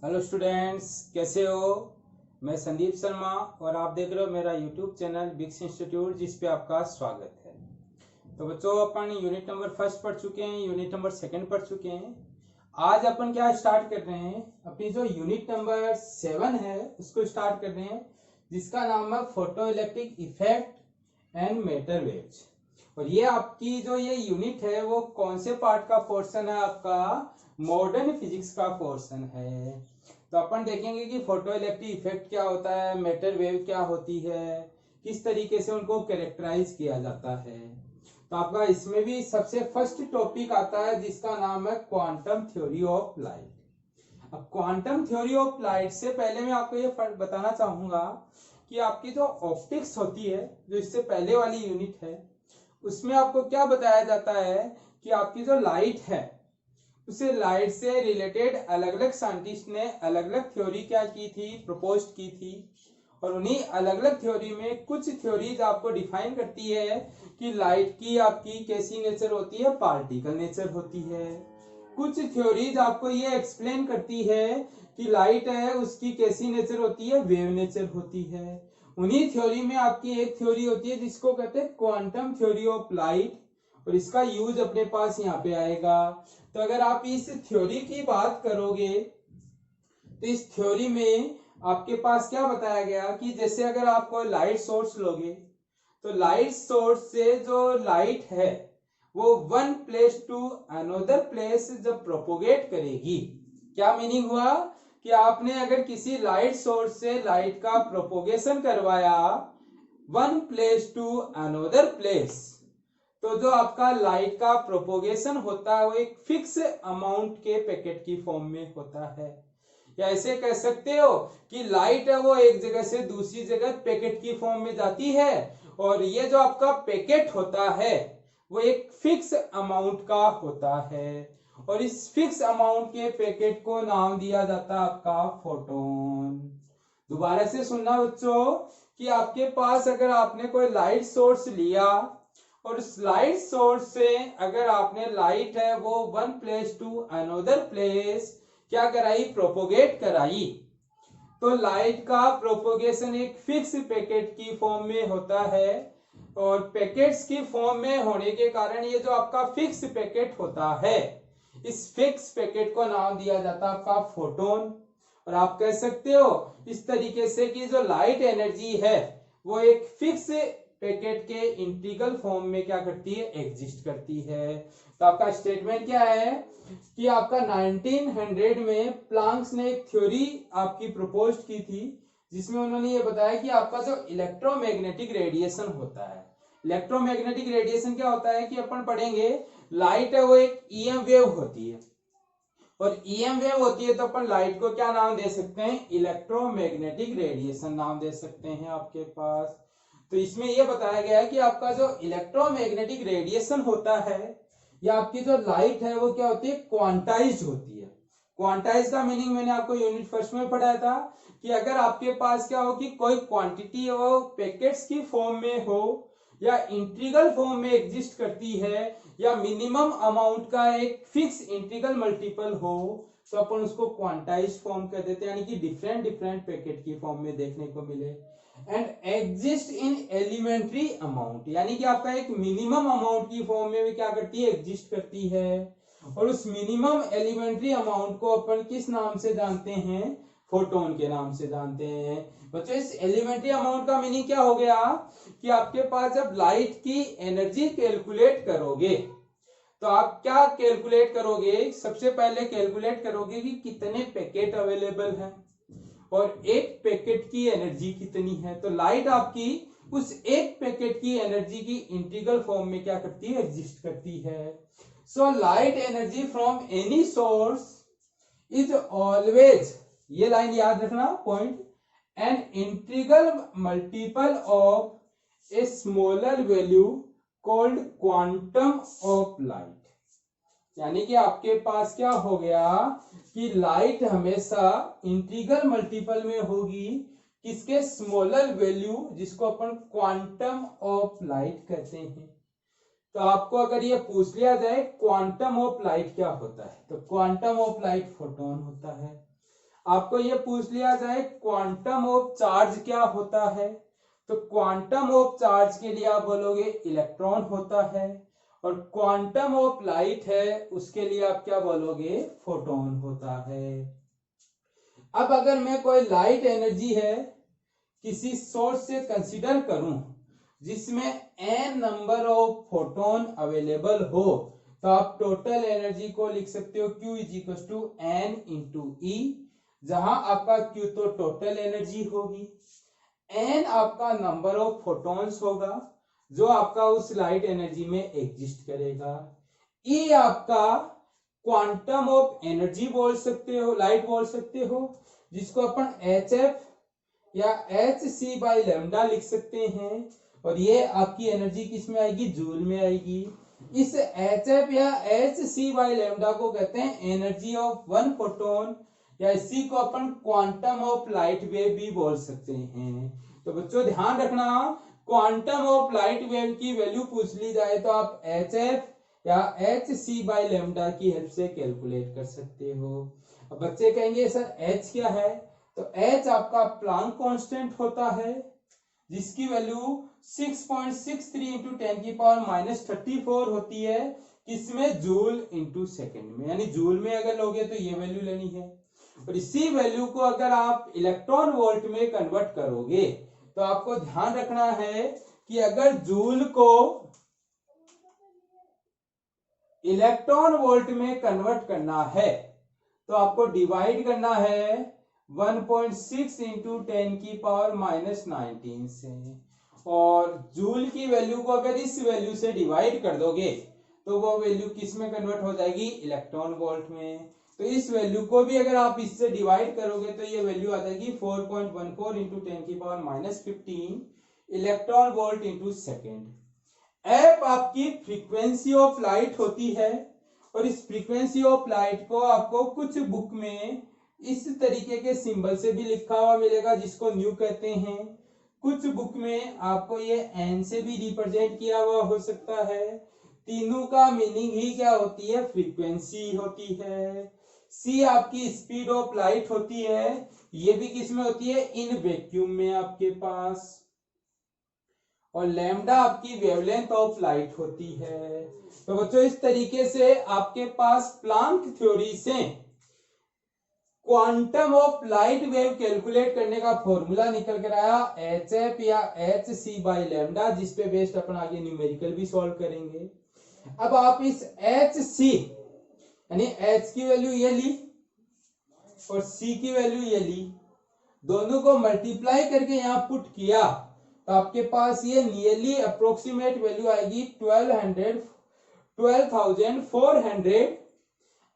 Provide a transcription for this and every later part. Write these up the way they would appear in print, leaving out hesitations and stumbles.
Hello students, कैसे हो। मैं संदीप शर्मा और आप देख रहे हो मेरा यूट्यूब चैनल बिक्स इंस्टीट्यूट, जिस पे आपका स्वागत है। तो बच्चों, अपन यूनिट नंबर फर्स्ट पढ़ चुके हैं, यूनिट नंबर सेकंड पढ़ चुके हैं। आज अपन क्या स्टार्ट कर रहे हैं, अपनी जो यूनिट नंबर 7 है उसको स्टार्ट कर रहे हैं, जिसका नाम है photo electric effect and matter waves. और ये आपकी जो ये यूनिट है वो कौन से पार्ट का पोर्शन है, आपका मॉडर्न फिजिक्स का पोर्शन है। तो अपन देखेंगे कि फोटो इलेक्ट्रिक इफेक्ट क्या होता है, मैटर वेव क्या होती है, किस तरीके से उनको कैरेक्टराइज किया जाता है। तो आपका इसमें भी सबसे फर्स्ट टॉपिक आता है जिसका नाम है क्वांटम थ्योरी ऑफ लाइट। अब क्वांटम थ्योरी ऑफ लाइट से पहले मैं आपको ये बताना चाहूंगा कि आपकी जो ऑप्टिक्स होती है, जो इससे पहले वाली यूनिट है, उसमें आपको क्या बताया जाता है कि आपकी जो लाइट है, उसे लाइट से रिलेटेड अलग अलग साइंटिस्ट ने अलग अलग थ्योरी क्या की थी, प्रपोज की थी। और उन्हीं अलग अलग थ्योरी में कुछ थ्योरीज आपको डिफाइन करती है कि लाइट की आपकी कैसी नेचर होती है, पार्टिकल नेचर होती है। कुछ थ्योरीज आपको ये एक्सप्लेन करती है कि लाइट है उसकी कैसी नेचर होती है, वेव नेचर होती है। उन्हीं थ्योरी में आपकी एक थ्योरी होती है जिसको कहते हैं क्वांटम थ्योरी ऑफ लाइट, और इसका यूज अपने पास यहाँ पे आएगा। तो अगर आप इस थ्योरी की बात करोगे तो इस थ्योरी में आपके पास क्या बताया गया कि जैसे अगर आप कोई लाइट सोर्स लोगे, तो लाइट सोर्स से जो लाइट है वो one place to another place जब प्रोपोगेट करेगी, क्या मीनिंग हुआ कि आपने अगर किसी लाइट सोर्स से लाइट का प्रोपोगेशन करवाया one place to another place, तो जो आपका लाइट का प्रोपोगेशन होता है वो एक फिक्स अमाउंट के पैकेट की फॉर्म में होता है। या ऐसे कह सकते हो कि लाइट है वो एक जगह से दूसरी जगह पैकेट की फॉर्म में जाती है, और ये जो आपका पैकेट होता है वो एक फिक्स अमाउंट का होता है, और इस फिक्स अमाउंट के पैकेट को नाम दिया जाता है आपका फोटोन। दोबारा से सुनना बच्चों कि आपके पास अगर आपने कोई लाइट सोर्स लिया और उस लाइट सोर्स से अगर आपने लाइट है वो one place to another place क्या कराई, प्रोपोगेट कराई, तो लाइट का प्रोपोगेशन एक फिक्स पैकेट की फॉर्म में होता है। और पैकेट्स की फॉर्म में होने के कारण ये जो आपका फिक्स पैकेट होता है, इस फिक्स पैकेट को नाम दिया जाता है आपका फोटोन। और आप कह सकते हो इस तरीके से कि जो लाइट एनर्जी है वो एक फिक्स पैकेट के इंटीग्रल फॉर्म में क्या करती है, एग्जिस्ट करती है। तो आपका स्टेटमेंट क्या है कि आपका 1900 में प्लांक्स ने एक थ्योरी आपकी प्रपोज की थी, जिसमें उन्होंने ये बताया कि आपका जो इलेक्ट्रोमैग्नेटिक रेडिएशन होता है, इलेक्ट्रोमैग्नेटिक रेडिएशन क्या होता है कि अपन पढ़ेंगे, लाइट है वो एक ईएम वेव होती है, और ईएम वेव होती है तो अपन लाइट को क्या नाम दे सकते हैं, इलेक्ट्रोमैग्नेटिक रेडिएशन नाम दे सकते हैं आपके पास। तो इसमें यह बताया गया है कि आपका जो इलेक्ट्रोमैग्नेटिक रेडिएशन होता है या आपकी जो लाइट है वो क्या होती है, क्वांटाइज्ड होती है। क्वांटाइज का मीनिंग मैंने आपको यूनिट फर्स्ट में पढ़ाया था कि अगर आपके पास क्या हो कि कोई क्वांटिटी हो पैकेट्स की फॉर्म में हो या इंटीग्रल फॉर्म में एग्जिस्ट करती है, या मिनिमम अमाउंट का एक फिक्स इंटीग्रल मल्टीपल हो, तो अपन उसको क्वांटाइज फॉर्म कर देते हैं, यानी कि डिफरेंट डिफरेंट पैकेट की फॉर्म में देखने को मिले। And exist in elementary amount, यानी कि आपका एक मिनिमम अमाउंट की फॉर्म में भी क्या करती है, एग्जिस्ट करती है। और उस मिनिमम एलिमेंट्री अमाउंट को अपन किस नाम से जानते हैं, फोटोन के नाम से जानते हैं। बच्चों, इस एलिमेंट्री अमाउंट का मीनिंग क्या हो गया कि आपके पास जब लाइट की एनर्जी कैलकुलेट करोगे तो आप क्या कैलकुलेट करोगे, सबसे पहले कैलकुलेट करोगे कि कितने पैकेट अवेलेबल हैं और एक पैकेट की एनर्जी कितनी है। तो लाइट आपकी उस एक पैकेट की एनर्जी की इंटीग्रल फॉर्म में क्या करती है, एग्जिस्ट करती है। So light energy from any source is always, ये लाइन याद रखना point, an integral multiple of a smaller value called quantum of light. यानी कि आपके पास क्या हो गया कि लाइट हमेशा इंटीग्रल मल्टीपल में होगी किसके, स्मॉलर वैल्यू, जिसको अपन क्वांटम ऑफ लाइट कहते हैं। तो आपको अगर ये पूछ लिया जाए क्वांटम ऑफ लाइट क्या होता है, तो क्वांटम ऑफ लाइट फोटोन होता है। आपको ये पूछ लिया जाए क्वांटम ऑफ चार्ज क्या होता है, तो क्वांटम ऑफ चार्ज के लिए आप बोलोगे इलेक्ट्रॉन होता है, और क्वांटम ऑफ लाइट है उसके लिए आप क्या बोलोगे, फोटोन होता है। अब अगर मैं कोई लाइट एनर्जी है किसी सोर्स से कंसीडर करूं जिसमें n number of photon available हो, तो आप टोटल एनर्जी को लिख सकते हो Q is equal to n into E, जहां आपका Q तो टोटल एनर्जी होगी, n आपका नंबर ऑफ फोटॉन्स होगा जो आपका उस लाइट एनर्जी में एग्जिस्ट करेगा, E आपका क्वांटम ऑफ एनर्जी बोल सकते हो, लाइट बोल सकते हो, जिसको अपन HF या HC बाई लैम्डा लिख सकते हैं, और ये आपकी एनर्जी किस में आएगी, जूल में आएगी। इस HF या HC बाई लैम्डा को कहते हैं एनर्जी ऑफ वन फोटोन, या इसी को अपन क्वांटम ऑफ लाइट वेव भी बोल सकते हैं। तो बच्चों ध्यान रखना, क्वांटम ऑफ लाइट वेव की वैल्यू पूछ ली जाए तो आप HF या HC बाई लैम्डा की हेल्प से कैलकुलेट कर सकते हो। अब बच्चे कहेंगे सर H क्या है, तो H आपका प्लांक कांस्टेंट होता है जिसकी वैल्यू 6.63 इंटू 10 की पावर माइनस 34 होती है, किसमें, जूल इंटू सेकेंड में, यानी जूल में अगर लोगे तो ये वैल्यू लेनी है। और इसी वैल्यू को अगर आप इलेक्ट्रॉन वोल्ट में कन्वर्ट करोगे तो आपको ध्यान रखना है कि अगर जूल को इलेक्ट्रॉन वोल्ट में कन्वर्ट करना है तो आपको डिवाइड करना है 1.6 इंटू 10 की पावर माइनस 19 से, और जूल की वैल्यू को अगर इस वैल्यू से डिवाइड कर दोगे तो वो वैल्यू किस में कन्वर्ट हो जाएगी, इलेक्ट्रॉन वोल्ट में। तो इस वैल्यू को भी अगर आप इससे डिवाइड करोगे तो ये वैल्यू आ जाएगी 4.14 इंटू 10 की power minus 15 electron volt into second. F आपकी फ्रीक्वेंसी ऑफ लाइट होती है, और इस फ्रीक्वेंसी ऑफ लाइट को आपको कुछ बुक में इस तरीके के सिंबल से भी लिखा हुआ मिलेगा जिसको न्यू कहते हैं, कुछ बुक में आपको ये एन से भी रिप्रेजेंट किया हुआ हो सकता है। तीनों का मीनिंग ही क्या होती है, फ्रीक्वेंसी होती है। सी आपकी स्पीड ऑफ लाइट होती है, ये भी किस में होती है, इन वैक्यूम में आपके पास, और लैम्डा आपकी वेवलेंथ ऑफ लाइट होती है। तो बच्चों इस तरीके से आपके पास प्लांक थ्योरी से quantum of light wave calculate करने का फॉर्मूला निकल कर आया HF या HC बाई लैम्डा, जिसपे बेस्ड अपन आगे न्यूमेरिकल भी सॉल्व करेंगे। अब आप इस HC यानी H की वैल्यू ये ली और C की वैल्यू ये ली, दोनों को मल्टीप्लाई करके यहाँ पुट किया तो आपके पास ये नियरली अप्रोक्सीमेट वैल्यू आएगी 12,400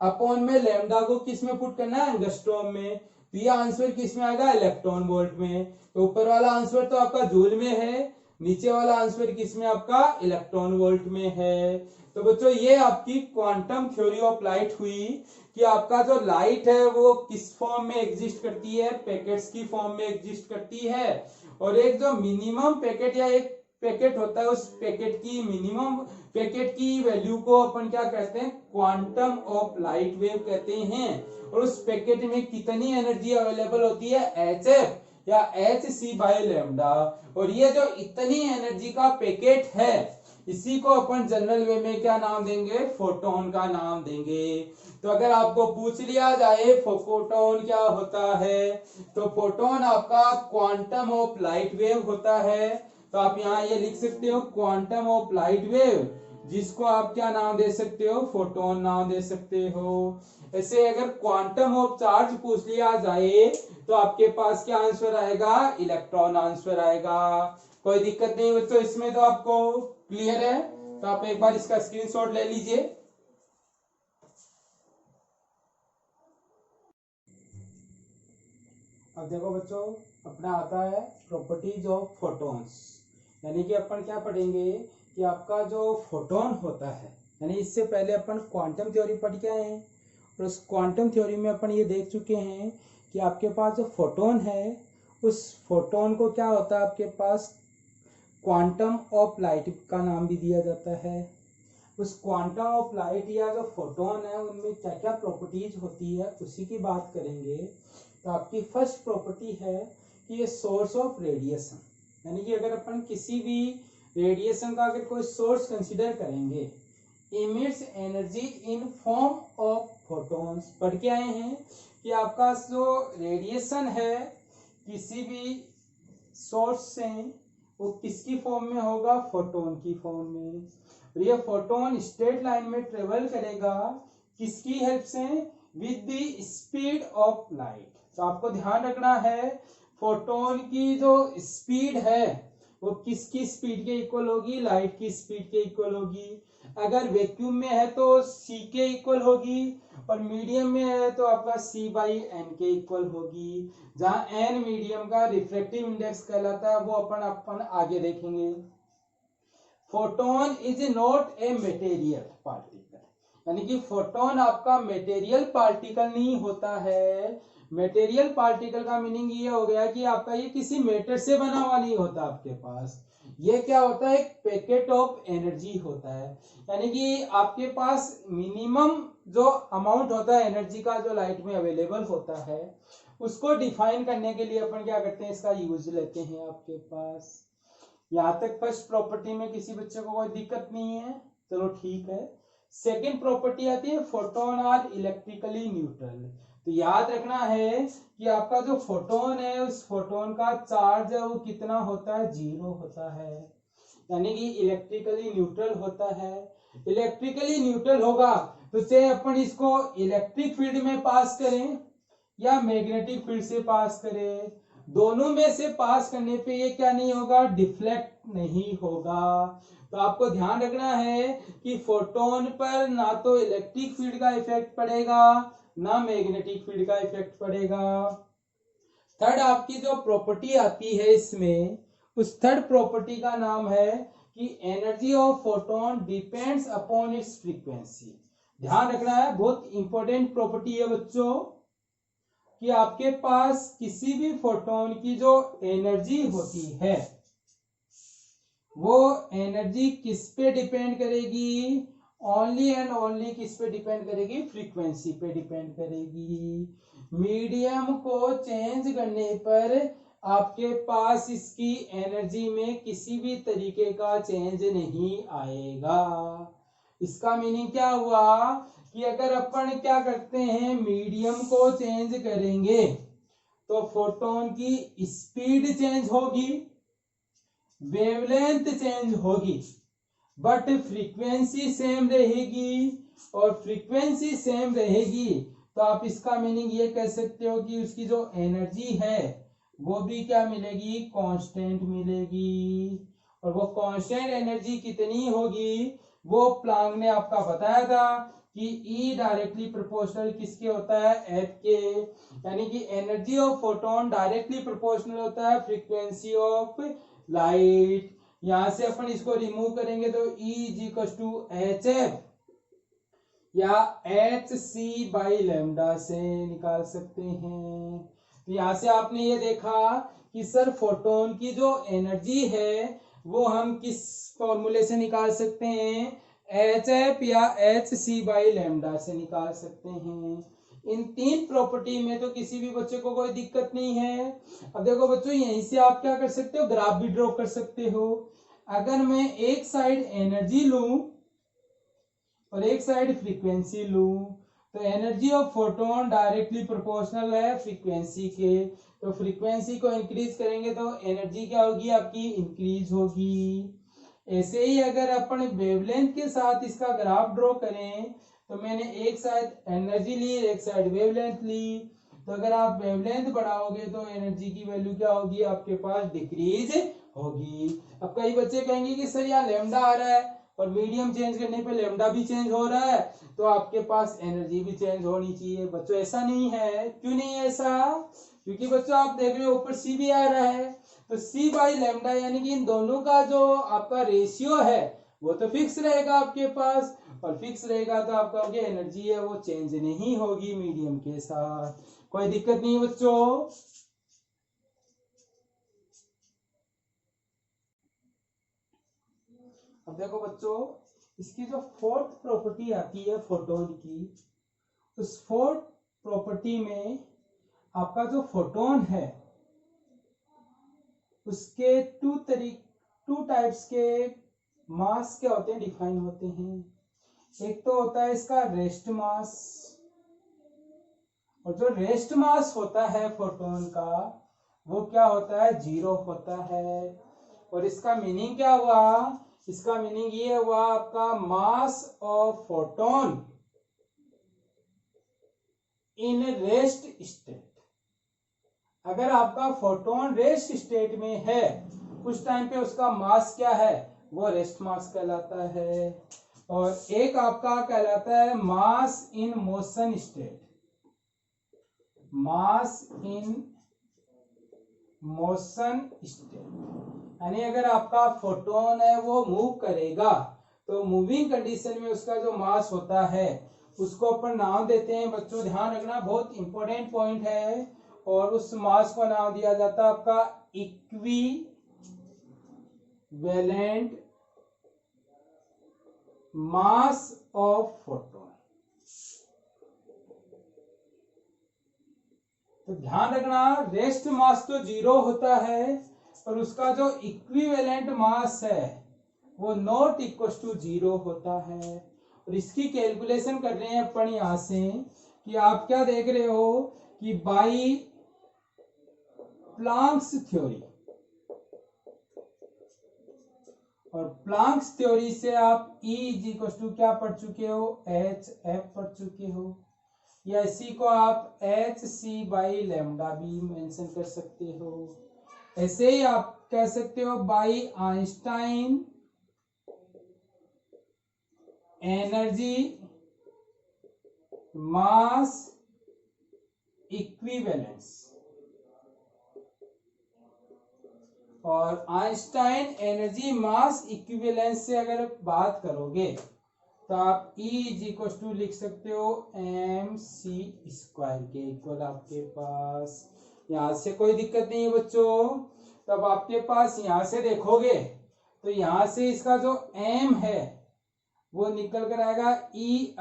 अपॉन में लैम्डा को किस में पुट करना है, एंगस्ट्रॉम में, तो ये आंसर किस में आएगा, इलेक्ट्रॉन वोल्ट में। तो ऊपर वाला आंसर तो आपका जूल में है, नीचे वाला आंसर किस में आपका इलेक्ट्रॉन वोल्ट में है। तो बच्चों ये आपकी क्वांटम थ्योरी ऑफ लाइट हुई कि आपका जो लाइट है वो किस फॉर्म में एग्जिस्ट करती है, पैकेट्स की फॉर्म में एग्जिस्ट करती है, और एक जो मिनिमम पैकेट या एक पैकेट होता है उस पैकेट की मिनिमम पैकेट की वैल्यू को अपन क्या कहते हैं, क्वांटम ऑफ लाइट वेव कहते हैं, और उस पैकेट में कितनी एनर्जी अवेलेबल होती है, HF या HC बाई लैम्डा, और ये जो इतनी एनर्जी का पैकेट है इसी को अपन जनरल वे में क्या नाम देंगे, फोटोन का नाम देंगे। तो अगर आपको पूछ लिया जाए फोटोन क्या होता है, तो फोटोन आपका क्वांटम ऑफ लाइट वेव होता है। तो आप यहाँ ये लिख सकते हो क्वांटम ऑफ लाइट वेव, जिसको आप क्या नाम दे सकते हो, फोटोन नाम दे सकते हो। ऐसे अगर क्वांटम ऑफ चार्ज पूछ लिया जाए तो आपके पास क्या आंसर आएगा, इलेक्ट्रॉन आंसर आएगा। कोई दिक्कत नहीं बच्चों, इसमें तो आपको क्लियर है, तो आप एक बार इसका स्क्रीनशॉट ले लीजिए। अब देखो बच्चों, अपना आता है प्रॉपर्टीज ऑफ फोटॉन्स, यानी कि अपन क्या पढ़ेंगे कि आपका जो फोटोन होता है, यानी इससे पहले अपन क्वांटम थ्योरी पढ़ के आए हैं, और उस क्वांटम थ्योरी में अपन ये देख चुके हैं कि आपके पास जो फोटोन है उस फोटोन को क्या होता है, आपके पास क्वांटम ऑफ लाइट का नाम भी दिया जाता है। उस क्वांटा ऑफ लाइट या जो फोटोन है उनमें क्या क्या प्रॉपर्टीज होती है उसी की बात करेंगे। तो आपकी फर्स्ट प्रॉपर्टी है कि ये सोर्स ऑफ रेडिएशन, यानी कि अगर अपन किसी भी रेडिएशन का अगर कोई सोर्स कंसीडर करेंगे, emits energy in form of photons. पढ़ के आए हैं कि आपका जो रेडिएशन है किसी भी सोर्स से वो किसकी फॉर्म में होगा, फोटोन की फॉर्म में। और ये फोटोन स्ट्रेट लाइन में ट्रेवल करेगा किसकी हेल्प से, with the speed of light. तो आपको ध्यान रखना है फोटोन की जो स्पीड है वो किसकी स्पीड के इक्वल होगी, लाइट की स्पीड के इक्वल होगी। अगर वैक्यूम में है तो c के इक्वल होगी और मीडियम में है तो आपका c/n के इक्वल होगी, जहां n मीडियम का रिफ्रैक्टिव इंडेक्स कहलाता है, वो अपन आगे देखेंगे। Photon is not a material particle, यानी कि फोटोन आपका मटेरियल पार्टिकल नहीं होता है। मटेरियल पार्टिकल का मीनिंग ये हो गया कि आपका ये किसी मैटर से बना हुआ नहीं होता आपके पास। ये क्या होता है, एक पैकेट ऑफ एनर्जी होता है, यानी कि आपके पास मिनिमम जो अमाउंट होता है एनर्जी का जो लाइट में अवेलेबल होता है उसको डिफाइन करने के लिए अपन क्या करते हैं, इसका यूज लेते हैं आपके पास। यहाँ तक फर्स्ट प्रॉपर्टी में किसी बच्चे को कोई दिक्कत नहीं है, चलो ठीक है। सेकेंड प्रॉपर्टी आती है फोटोन आर इलेक्ट्रिकली न्यूट्रल। तो याद रखना है कि आपका जो फोटोन है उस फोटोन का चार्ज है वो कितना होता है, 0 होता है, यानी कि इलेक्ट्रिकली न्यूट्रल होता है। इलेक्ट्रिकली न्यूट्रल होगा तो चाहे अपन इसको इलेक्ट्रिक फील्ड में पास करें या मैग्नेटिक फील्ड से पास करें, दोनों में से पास करने पे ये क्या नहीं होगा, डिफ्लेक्ट नहीं होगा। तो आपको ध्यान रखना है कि फोटोन पर ना तो इलेक्ट्रिक फील्ड का इफेक्ट पड़ेगा ना मैग्नेटिक फील्ड का इफेक्ट पड़ेगा। थर्ड आपकी जो प्रॉपर्टी आती है इसमें, उस थर्ड प्रॉपर्टी का नाम है कि energy of photon depends upon its frequency. ध्यान रखना है, बहुत इंपॉर्टेंट प्रॉपर्टी है बच्चों, कि आपके पास किसी भी फोटोन की जो एनर्जी होती है वो एनर्जी किस पे डिपेंड करेगी, ओनली एंड ओनली किस पे डिपेंड करेगी, फ्रीक्वेंसी पे डिपेंड करेगी। मीडियम को चेंज करने पर आपके पास इसकी एनर्जी में किसी भी तरीके का चेंज नहीं आएगा। इसका मीनिंग क्या हुआ कि अगर अपन क्या करते हैं, मीडियम को चेंज करेंगे तो फोटोन की स्पीड चेंज होगी, वेवलेंथ चेंज होगी, बट फ्रीक्वेंसी सेम रहेगी। और फ्रीक्वेंसी सेम रहेगी तो आप इसका मीनिंग ये कह सकते हो कि उसकी जो एनर्जी है वो भी क्या मिलेगी, कांस्टेंट मिलेगी। और वो कांस्टेंट एनर्जी कितनी होगी, वो प्लांक ने आपका बताया था कि E डायरेक्टली प्रोपोर्शनल किसके होता है, F के, यानी कि energy of photon directly proportional होता है फ्रीक्वेंसी ऑफ लाइट। यहां से अपन इसको रिमूव करेंगे तो E = HF या hc/λ से निकाल सकते हैं। तो यहां से आपने ये देखा कि सर फोटोन की जो एनर्जी है वो हम किस फॉर्मूले से निकाल सकते हैं, HF या hc/λ से निकाल सकते हैं। इन तीन प्रॉपर्टी में तो किसी भी बच्चे को कोई दिक्कत नहीं है। अब देखो बच्चों, यहीं से आप क्या कर सकते हो, ग्राफ भी ड्रॉ कर सकते हो। अगर मैं एक साइड एनर्जी लूं और एक साइड फ्रीक्वेंसी लूं तो energy of photon directly proportional है फ्रीक्वेंसी के, तो फ्रीक्वेंसी को इंक्रीज करेंगे तो एनर्जी क्या होगी आपकी, इंक्रीज होगी। ऐसे ही अगर अपन वेवलेंथ के साथ इसका ग्राफ ड्रॉ करें तो मैंने एक साइड एनर्जी ली, एक साइड वेवलेंथ ली, तो अगर आप वेवलेंथ बढ़ाओगे तो एनर्जी की वैल्यू क्या होगी आपके पास, डिक्रीज होगी। अब कई बच्चे कहेंगे कि सर यहाँ लैम्डा आ रहा है और मीडियम चेंज करने पे लैम्डा भी चेंज हो रहा है तो आपके पास एनर्जी भी चेंज होनी चाहिए। बच्चों ऐसा नहीं है, क्यों नहीं है ऐसा, क्योंकि बच्चों आप देख रहे हो ऊपर C भी आ रहा है, तो c/λ यानी कि इन दोनों का जो आपका रेशियो है वो तो फिक्स रहेगा आपके पास, और फिक्स रहेगा तो आपका जो एनर्जी है वो चेंज नहीं होगी मीडियम के साथ। कोई दिक्कत नहीं है बच्चों। अब देखो बच्चों, इसकी जो फोर्थ प्रॉपर्टी आती है फोटोन की, उस फोर्थ प्रॉपर्टी में आपका जो फोटोन है उसके टू टाइप्स के मास क्या होते हैं, डिफाइन होते हैं। एक तो होता है इसका रेस्ट मास, और जो रेस्ट मास होता है फोटोन का वो क्या होता है, 0 होता है। और इसका मीनिंग क्या हुआ, इसका मीनिंग ये हुआ आपका मास of photon in rest state. अगर आपका फोटोन रेस्ट स्टेट में है उस टाइम पे उसका मास क्या है, वो रेस्ट मास कहलाता है। और एक आपका कहलाता है mass in motion state, mass in motion state, यानी अगर आपका फोटोन है वो मूव करेगा तो मूविंग कंडीशन में उसका जो मास होता है उसको अपन नाम देते हैं, बच्चों ध्यान रखना बहुत इंपॉर्टेंट पॉइंट है। और उस मास को नाम दिया जाता है आपका इक्विवेलेंट मास ऑफ फोटोन। तो ध्यान रखना रेस्ट मास तो 0 होता है और उसका जो इक्विवेलेंट मास है वो नॉट इक्वल टू 0 होता है। और इसकी कैलकुलेशन कर रहे हैं अपन यहां से कि आप क्या देख रहे हो कि बाई प्लांक्स थ्योरी, और प्लांक्स थ्योरी से आप E इज इक्वल टू क्या पढ़ चुके हो, HF पढ़ चुके हो, या इसी को आप HC बाई लैम्डा भी मेंशन कर सकते हो। ऐसे ही आप कह सकते हो by Einstein energy mass equivalence. और आइंस्टाइन एनर्जी मास इक्विवेलेंस से अगर बात करोगे तो आप E इज इक्वल टू लिख सकते हो mc² के इक्वल आपके पास। यहां से कोई दिक्कत नहीं है बच्चों। तब आपके पास यहां से देखोगे तो यहां से इसका जो m है वो निकल कर आएगा E/c²।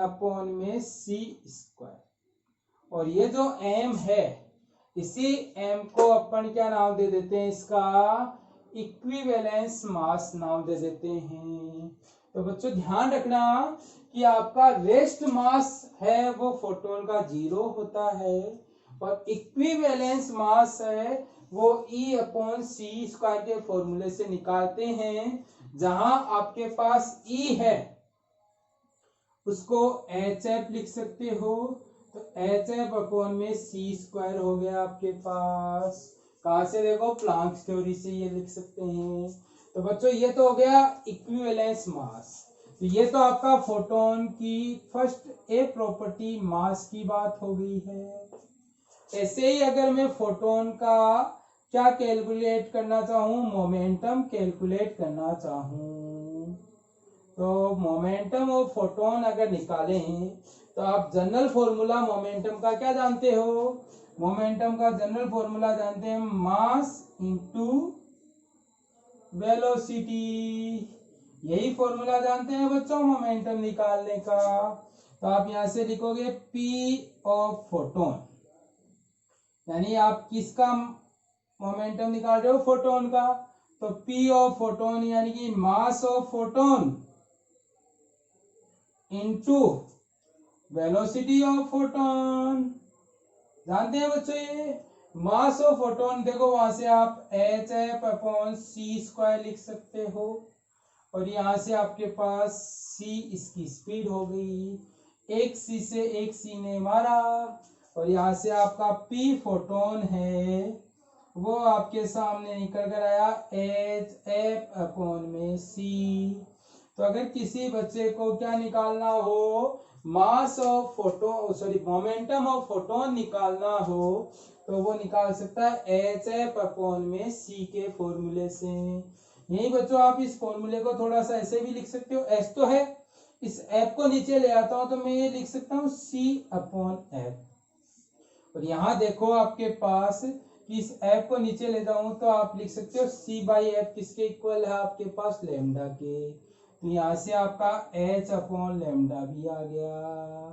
और ये जो m है इसी m को अपन क्या नाम दे देते हैं, इसका इक्विवेलेंस मास नाम दे देते हैं। तो बच्चों ध्यान रखना कि आपका रेस्ट मास है वो फोटोन का 0 होता है और इक्विवेलेंस मास है वो E/c² के फॉर्मूले से निकालते हैं। जहां आपके पास E है उसको HF लिख सकते हो, तो HF/c² हो गया आपके पास। कहां से देखो, प्लांक्स थ्योरी से ये लिख सकते हैं। तो बच्चों ये तो हो गया इक्विवेलेंस मास। तो ये तो आपका फोटोन की फर्स्ट ए प्रॉपर्टी मास की बात हो गई है। ऐसे ही अगर मैं फोटोन का क्या कैलकुलेट करना चाहूं, मोमेंटम कैलकुलेट करना चाहूं, तो मोमेंटम ऑफ फोटोन अगर निकालें तो आप जनरल फॉर्मूला मोमेंटम का क्या जानते हो, मोमेंटम का जनरल फॉर्मूला जानते हैं मास इनटू वेलोसिटी। यही फॉर्मूला जानते हैं बच्चों मोमेंटम निकालने का। तो आप यहां से लिखोगे P ऑफ फोटोन, यानी आप किसका मोमेंटम निकाल रहे हो, फोटोन का। तो P ऑफ फोटोन यानी कि मास of photon into velocity of photon. जानते हैं बच्चों ये मास ऑफ फोटोन, देखो वहां से आप HF/c² लिख सकते हो और यहां से आपके पास c इसकी स्पीड हो गई, एक c से एक c ने मारा, और यहां से आपका P फोटोन है वो आपके सामने निकल कर आया HF/c। तो अगर किसी बच्चे को क्या निकालना हो, मास of photon momentum of photon निकालना हो तो वो निकाल सकता है HF/c के फॉर्मूले से। यही बच्चों आप इस फॉर्मूले को थोड़ा सा ऐसे भी लिख सकते हो, S तो है, इस F को नीचे ले आता हूं तो मैं ये लिख सकता हूं C/F। और यहां देखो आपके पास कि इस F को नीचे ले जाऊं तो आप लिख सकते हो C/F किसके इक्वल है आपके पास, लैम्डा के। तो यहाँ से आपका h अपॉन लैम्डा भी आ गया।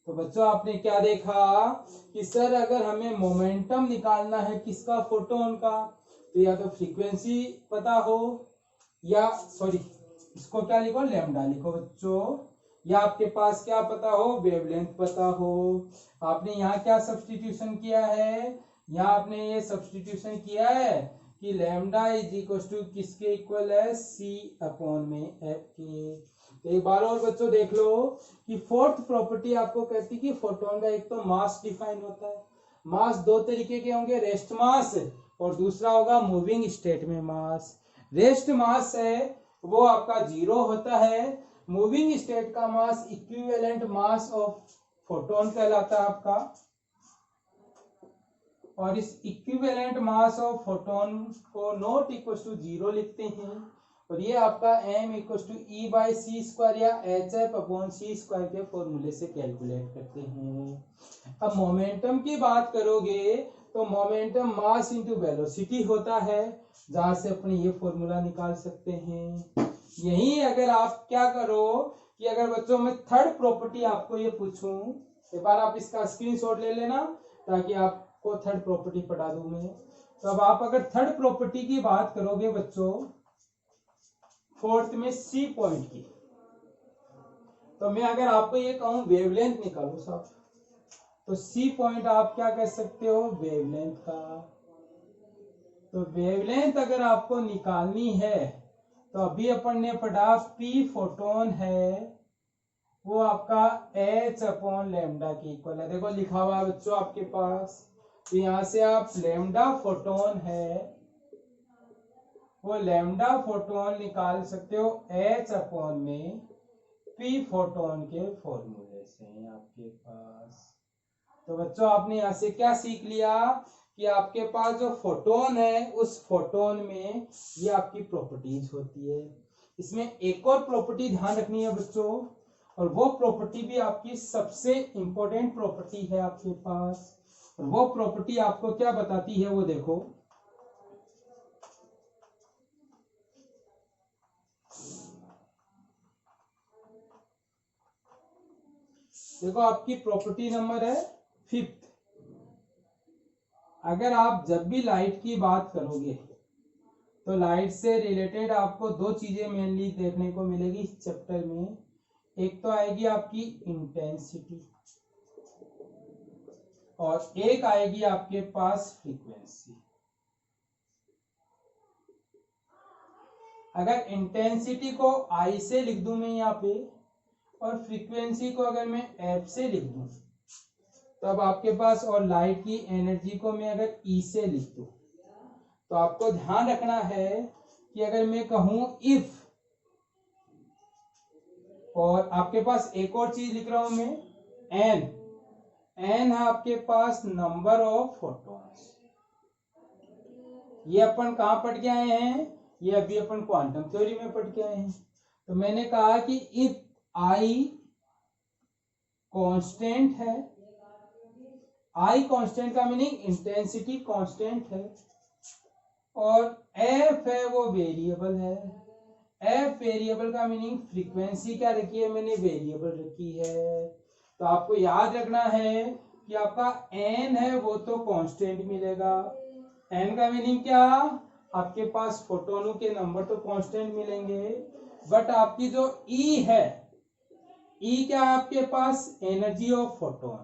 तो बच्चों आपने क्या देखा कि सर अगर हमें मोमेंटम निकालना है किसका, फोटोन का, तो या तो फ्रीक्वेंसी पता हो या सॉरी इसको क्या लिखो, लैम्डा लिखो बच्चों, या आपके पास क्या पता हो, वेवलेंथ पता हो। आपने यहाँ क्या सब्स्टिट्यूशन किया है, यहाँ आपने ये सब्स्टिट्यूशन किया है कि लैम्डा इज इक्वल टू किसके इक्वल है, सी अपॉन में एफ के। तो एक बार और बच्चों देख लो कि फोर्थ प्रॉपर्टी आपको कहती है कि फोटोन का एक तो मास डिफाइन होता है। मास दो तरीके के होंगे, रेस्ट मास और दूसरा होगा मूविंग स्टेट में मास। रेस्ट मास है वो आपका 0 होता है, मूविंग स्टेट का mass equivalent mass of photon कहलाता है आपका, और इस इक्विवेलेंट मास ऑफ फोटोन को नॉट इक्वल टू 0 लिखते हैं, और ये आपका m equal to E by c square या h f upon c square के फॉर्मूले से कैलकुलेट करते हैं। अब मोमेंटम की बात करोगे तो मोमेंटम मास इंटू वेलोसिटी होता है, जहां से अपने ये फॉर्मूला निकाल सकते हैं। यही अगर आप क्या करो कि अगर बच्चों में थर्ड प्रॉपर्टी आपको ये पूछूं, एक बार आप इसका स्क्रीनशॉट ले लेना ताकि आपको थर्ड प्रॉपर्टी पढ़ा दूं मैं। तो अब आप अगर थर्ड प्रॉपर्टी की बात करोगे बच्चों फोर्थ में सी पॉइंट की, तो मैं अगर आपको ये कहूं वेवलेंथ निकालो साहब, तो सी पॉइंट आप क्या कह सकते हो, वेवलेंथ का। तो वेवलेंथ अगर आपको निकालनी है तो अभी अपन ने पढ़ा पी फोटोन है वो आपका h अपॉन लैम्डा के इक्वल है। देखो लिखा हुआ है बच्चों आपके पास, तो यहां से आप लैम्डा फोटोन है वो लैम्डा फोटोन निकाल सकते हो h अपॉन में p फोटोन के फॉर्मूले से आपके पास। तो बच्चों आपने यहां से क्या सीख लिया कि आपके पास जो फोटोन है उस फोटोन में ये आपकी प्रॉपर्टीज होती है। इसमें एक और प्रॉपर्टी ध्यान रखनी है बच्चों, और वो प्रॉपर्टी भी आपकी सबसे इंपॉर्टेंट प्रॉपर्टी है आपके पास, और वो प्रॉपर्टी आपको क्या बताती है वो देखो। देखो आपकी प्रॉपर्टी नंबर है 5th। अगर आप जब भी लाइट की बात करोगे तो लाइट से रिलेटेड आपको दो चीजें मेनली देखने को मिलेगी इस चैप्टर में। एक तो आएगी आपकी इंटेंसिटी और एक आएगी आपके पास फ्रीक्वेंसी। अगर इंटेंसिटी को I से लिख दूं मैं यहाँ पे, और फ्रीक्वेंसी को अगर मैं F से लिख दूं, तब आपके पास, और लाइट की एनर्जी को मैं अगर E से लिख दूं, तो आपको ध्यान रखना है कि अगर मैं कहूं इफ, और आपके पास एक और चीज लिख रहा हूं मैं n है आपके पास नंबर ऑफ फोटॉन्स। ये अपन कहां पढ़ के आए हैं, ये अभी अपन क्वांटम थ्योरी में पढ़ के आए हैं। तो मैंने कहा कि इफ I कांस्टेंट है, I कांस्टेंट का मीनिंग इंटेंसिटी कांस्टेंट है, और F है वो वेरिएबल है। F वेरिएबल का मीनिंग फ्रीक्वेंसी क्या रखी है मैंने, वेरिएबल रखी है। तो आपको याद रखना है कि आपका n है वो तो कांस्टेंट मिलेगा। n का मीनिंग क्या, आपके पास फोटोनों के नंबर तो कांस्टेंट मिलेंगे, बट आपकी जो E है, E क्या है आपके पास, एनर्जी ऑफ फोटोन,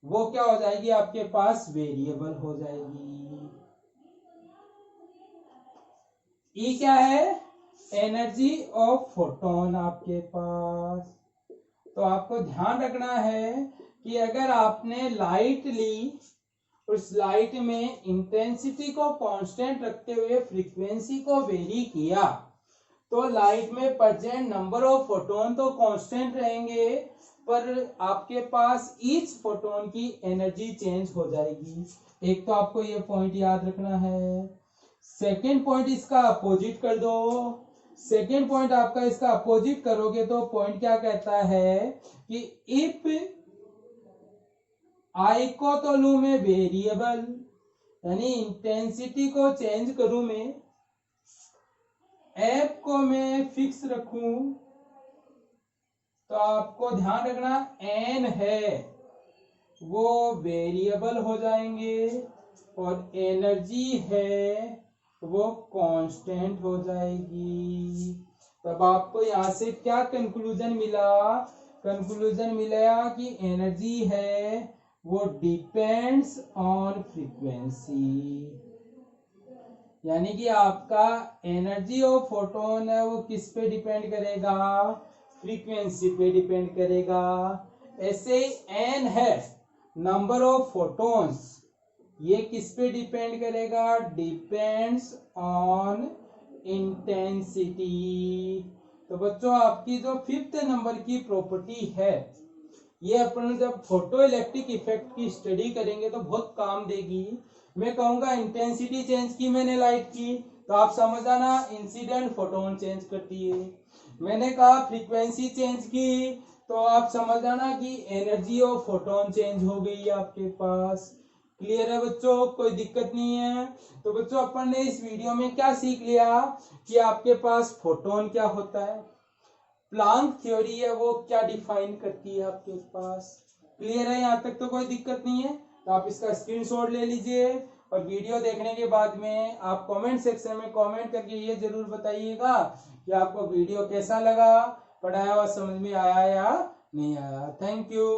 वो क्या हो जाएगी आपके पास, वेरिएबल हो जाएगी। E क्या है, एनर्जी ऑफ फोटोन आपके पास। तो आपको ध्यान रखना है कि अगर आपने लाइट ली, उस लाइट में इंटेंसिटी को कांस्टेंट रखते हुए फ्रीक्वेंसी को वेरी किया, तो लाइट में प्रेजेंट नंबर ऑफ फोटोन तो कांस्टेंट रहेंगे, पर आपके पास ईच फोटोन की एनर्जी चेंज हो जाएगी। एक तो आपको ये पॉइंट याद रखना है। सेकेंड पॉइंट इसका अपोजिट कर दो। सेकेंड पॉइंट आपका इसका अपोजिट करोगे तो पॉइंट क्या कहता है कि इफ I को तो लू मैं वेरिएबल, यानी इंटेंसिटी को चेंज करूं मैं, एफ को मैं फिक्स रखूं तो आपको ध्यान रखना एन है वो वेरिएबल हो जाएंगे और एनर्जी है वो कांस्टेंट हो जाएगी। तब आपको यहां से क्या कंक्लूजन मिला? कंक्लूजन मिला कि एनर्जी है वो डिपेंड्स ऑन फ्रीक्वेंसी, यानी कि आपका एनर्जी ऑफ फोटोन है वो किस पे डिपेंड करेगा? फ्रीक्वेंसी पे डिपेंड करेगा। ऐसे एन है नंबर ऑफ फोटोन्स, ये किस पे डिपेंड करेगा? Depends on intensity. तो बच्चों आपकी जो 5th नंबर की प्रॉपर्टी है ये अपन जब फोटो इलेक्ट्रिक इफेक्ट की स्टडी करेंगे तो बहुत काम देगी। मैं कहूंगा इंटेंसिटी चेंज की मैंने लाइट की तो आप समझ आना इंसिडेंट फोटोन चेंज करती है। मैंने कहा फ्रीक्वेंसी चेंज की तो आप समझ आना कि एनर्जी ऑफ फोटोन चेंज हो गई है आपके पास। क्लियर है बच्चों? कोई दिक्कत नहीं है। तो बच्चों अपन ने इस वीडियो में क्या सीख लिया कि आपके पास फोटोन क्या होता है, प्लांक थ्योरी है वो क्या डिफाइन करती है आपके पास। क्लियर है? यहाँ तक तो कोई दिक्कत नहीं है। तो आप इसका स्क्रीनशॉट ले लीजिए और वीडियो देखने के बाद में आप कमेंट सेक्शन में कमेंट करके ये जरूर बताइएगा कि आपको वीडियो कैसा लगा, पढ़ाया हुआ समझ में आया या नहीं आया। Thank you.